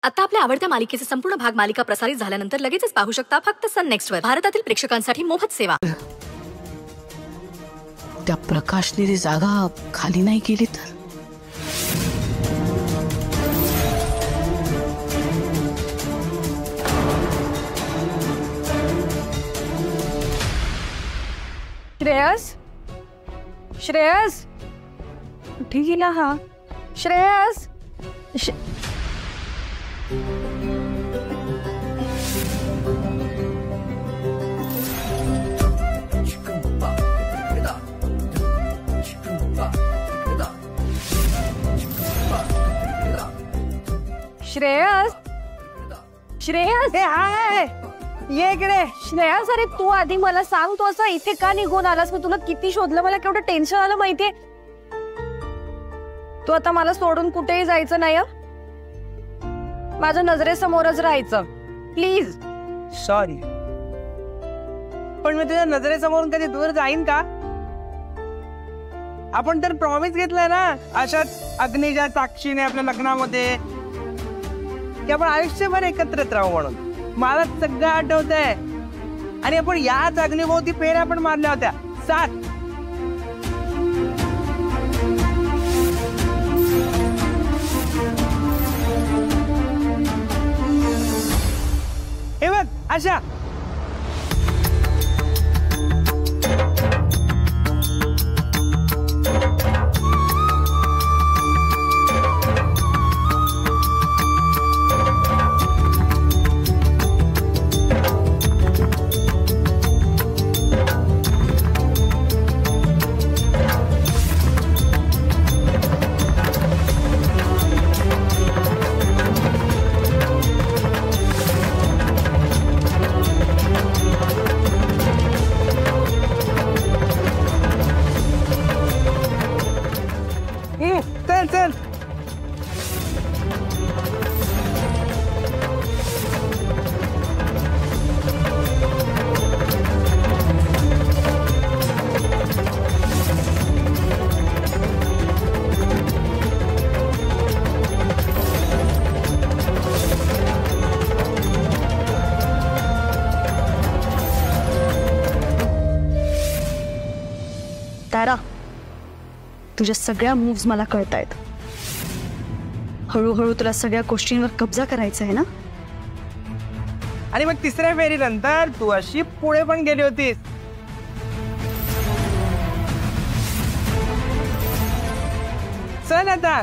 आता आपल्या आवडत्या मालिकेचे संपूर्ण भाग मालिका प्रसारित झाल्यानंतर लगेचच पाहू शकता फक्त सन नेक्स्ट वर. भारतातील प्रेक्षकांसाठी मोफत सेवा. त्या प्रकाशने जागा खाली नाही केली तर श्रेयस, श्रेयस कुठे गेला हा? श्रेयस श्रेयस, श्रेयस हाय, ये इकडे. श्रेयस, अरे तू आधी मला सांग, तू असं इथे का निघून आलास? मी तुला किती शोधलं, मला केवढं टेन्शन आलं माहितीये. तू आता मला सोडून कुठेही जायचं नाही, माझ्या नजरेसमोरच राहायचं प्लीज. सॉरी, पण मी तुझ्या नजरेसमोरून कधी दूर जाईन का? आपण तर प्रॉमिस घेतलाय ना अशाच अग्नीच्या साक्षीने आपल्या लग्नामध्ये की आपण आयुष्यभर एकत्रित राहू म्हणून. मला सगळं आठवतंय. आणि आपण याच अग्निभोवती फेऱ्या पण मारल्या होत्या 7. हे बघ अशा. चल चल. तारा, तुझ्या सगळ्या मूव्स मला कळतायत. हळूहळू तुला सगळ्या गोष्टींवर कब्जा करायचा आहे ना? आणि मग तिसऱ्या फेरीनंतर तू अशी पुढे पण गेली होतीस. चल आता